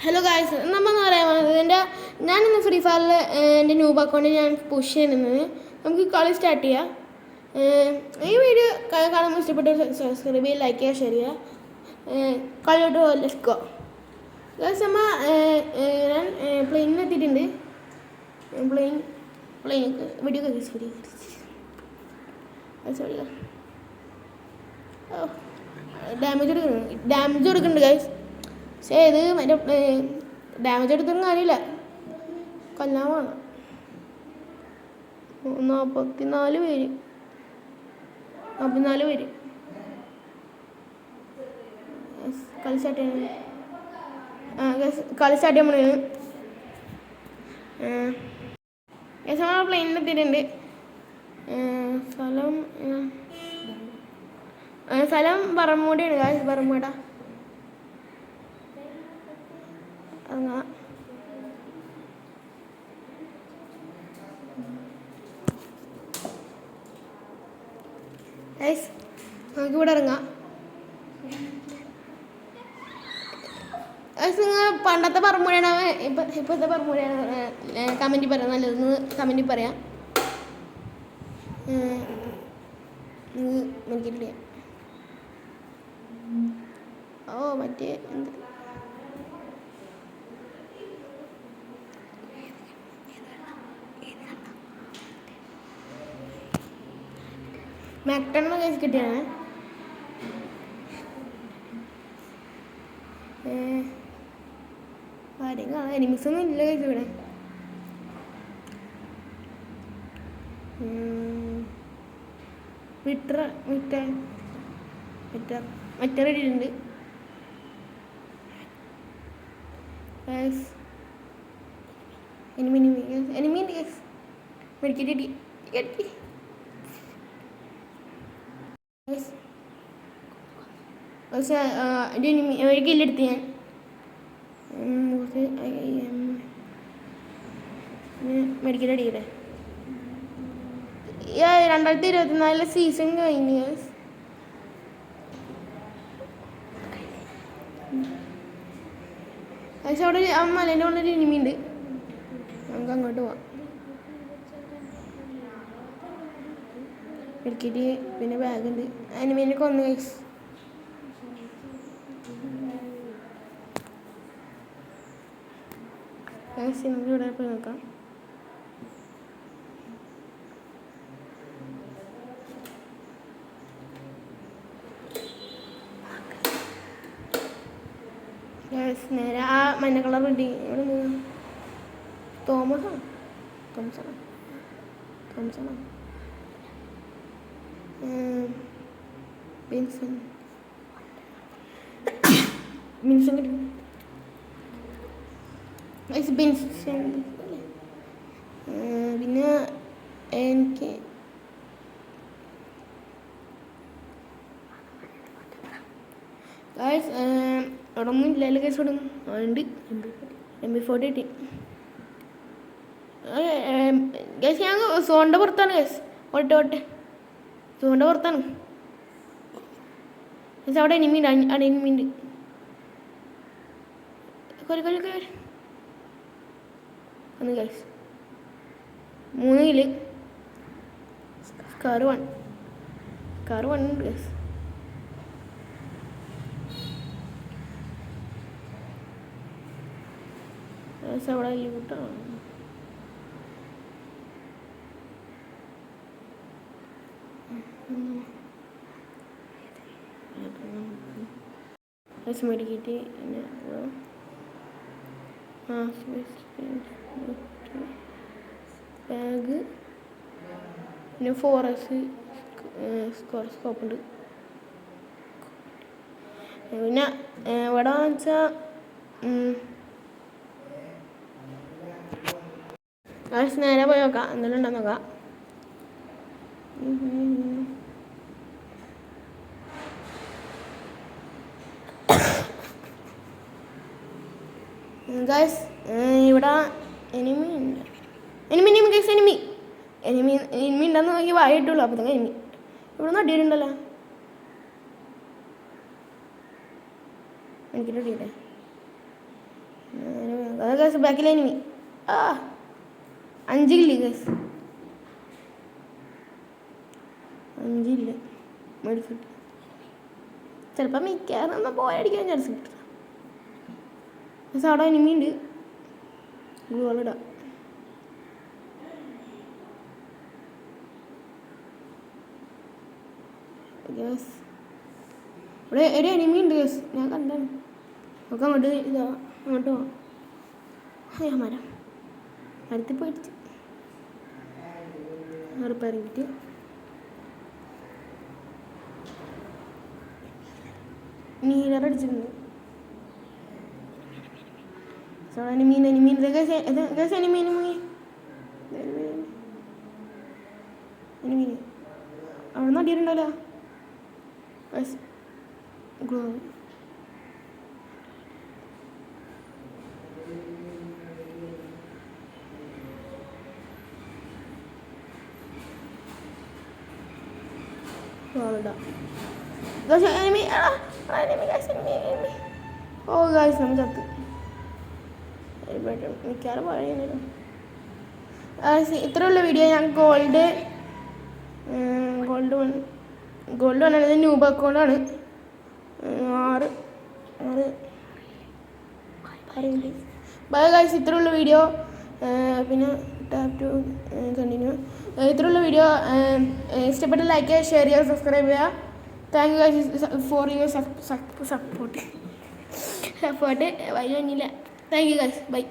Hello guys, നമ്മളെന്ന് പറയാൻ പോകുന്നത് ഞാനിന്ന് ഫ്രീ ഫയറിൽ എൻ്റെ ന്യൂബ് അക്കൗണ്ടിൽ ഞാൻ പുഷ് ചെയ്യുന്നത്. നമുക്ക് കളി സ്റ്റാർട്ട് ചെയ്യാം. ഈ വീഡിയോ കാണുമ്പോൾ ഇഷ്ടപ്പെട്ട സബ്സ്ക്രൈബ് ചെയ്യുക, ലൈക്ക് ചെയ്യുക, ഷെയർ ചെയ്യുക. കളിയോട്ട് ലെറ്റ്സ് ഗോ. ഗായ്സ്, ഞാൻ പ്ലെയിനിൽ എത്തിയിട്ടുണ്ട്. പ്ലെയിൻ വീഡിയോ ഡാമേജ് കൊടുക്കുന്നുണ്ട് ഗായ്സ്. പക്ഷേ ഇത് മറ്റേ ഡാമേജ് എടുത്തൊന്നും കാര്യമില്ല, കൊല്ലാൻ വേണം. 44 പേര് കളി സ്റ്റാർട്ട് ചെയ്യണം. കളി സ്റ്റാർട്ട് ചെയ്യാൻ പോണേന് പ്ലെയിനിൽ എത്തിയിട്ടുണ്ട്. സ്ഥലം പറമ്പൂടിയാണ് ഗായ്സ്, പറമ്പൂട. ഇറങ്ങാം. നമുക്കിവിടെ ഇറങ്ങാം. നിങ്ങൾ പണ്ടത്തെ പറമ്പൂടിയാണോ ഇപ്പോഴത്തെ പറമ്പൂടിയാണോ കമൻറ്റിൽ പറയാം. നല്ലതെന്ന് കമൻറ്റിൽ പറയാം. എനിക്കില്ല. മറ്റേ എന്ത് മാക്ടണ കേസ് കിട്ടിയാണ്. എനിമിക്സൊന്നും ഇല്ല കേസ് ഇവിടെ. മറ്റേ റെഡിയുണ്ട്. എനിമിൻ്റെ കേസ് മെഡിക്കറ്റ് പക്ഷേ ഒരു കില്ലെടുത്ത് ഞാൻ മെഡിക്കൽ അടിക്കട്ടെ. 2024 സീസൺ കഴിഞ്ഞു. പക്ഷെ അവിടെ മലേൻ്റെ ഉള്ളൊരു എനിമിയുണ്ട്, നമുക്ക് അങ്ങോട്ട് പോവാം. മെഡിക്കറ്റ് പിന്നെ ബാഗുണ്ട്. എനിമീനെ കൊന്നു ഗൈസ്. നമുക്ക് ഇവിടെ പോയി നോക്കാം. നേരെ ആ മഞ്ഞ കളർ റെഡി. ഇവിടെ തോമസാണ്. പിന്നെ എനിക്ക് അവിടെ ഒന്നും ഇല്ലല്ലോ കേസ്. ഇവിടെ ഉണ്ട് MP40 കിട്ടി കേസ്. ഞാൻ സോണിൻ്റെ പുറത്താണ് കേസ്. ഓട്ടെ സോണിൻ്റെ പുറത്താണ് കേസ്. അവിടെ എനിമിയുണ്ട്. അവിടെ എനിമിയുണ്ട്. ഒന്ന് കേസ് 3 കില്ല്. കാറ് 1 ഉണ്ട് കേസ്. അവിടെ ലൂട്ടാണ്. മെഡിക്കറ്റ് പിന്നെ ബാഗ് പിന്നെ 4S സ്കോപ്പ് ഉണ്ട്. പിന്നെ ഇവിടെ വെച്ചാൽ നേരെ പോയി നോക്കാം, എന്തെങ്കിലും ഉണ്ടോ നോക്കാം. ഗൈസ്, ഇവിടെ എനിമി ഉണ്ടെന്ന് നോക്കി വായിട്ടുള്ളൂ. അപ്പോൾ തന്നെ എനിമി ഇവിടെ നിന്ന് അടിയിട്ടുണ്ടല്ലോ. എനിക്കിട്ട് അടിയില്ലേ? അതാ ഗൈസ് ബാക്കിലെ എനിമി. 5 kill guys. 5 ഇല്ല മേടിച്ചിട്ട് ചിലപ്പോൾ മിക്കാറും നമ്മൾ പോയടിക്കാൻ ചാൻസ് കിട്ടും. പക്ഷെ അവിടെ എനിമി ഉണ്ട്. ഗോളിടാം. ഗ്യാസ് ഇവിടെ ഒരു എനിമി ഉണ്ട് ഗൈസ്. ഞാൻ കണ്ടാണ്. നമുക്ക് അങ്ങോട്ട് അങ്ങോട്ട് പോവാം. അയ്യോ മരത്തിൽ പോയിട്ട് റിപ്പയറിങ്ങിട്ട് നീലറടിച്ചിട്ടുണ്ട്. എനിമീൻ അവിടെ നിന്ന് അടിയിട്ടുണ്ടല്ലോ. ഓ ഗായ്സ് നമ്മൾ ചത്ത് മിക്കാറും പഴയല്ലോ. ഇത്രയുള്ള വീഡിയോ. ഞാൻ ഗോൾഡ് 1 ന്യൂബ് അക്കൗണ്ടാണ്. 6 ബൈ ഗായ്സ്. ഇത്രയുള്ള വീഡിയോ. പിന്നെ ടാപ്പ് ടു കണ്ടിന്യൂ. ഇത്രയുള്ള വീഡിയോ ഇഷ്ടപ്പെട്ട ലൈക്ക് ചെയ്യുക, ഷെയർ ചെയ്യുക, സബ്സ്ക്രൈബ് ചെയ്യുക. Thank you guys for your support. വൈകില്ല. Thank you guys. ബൈ.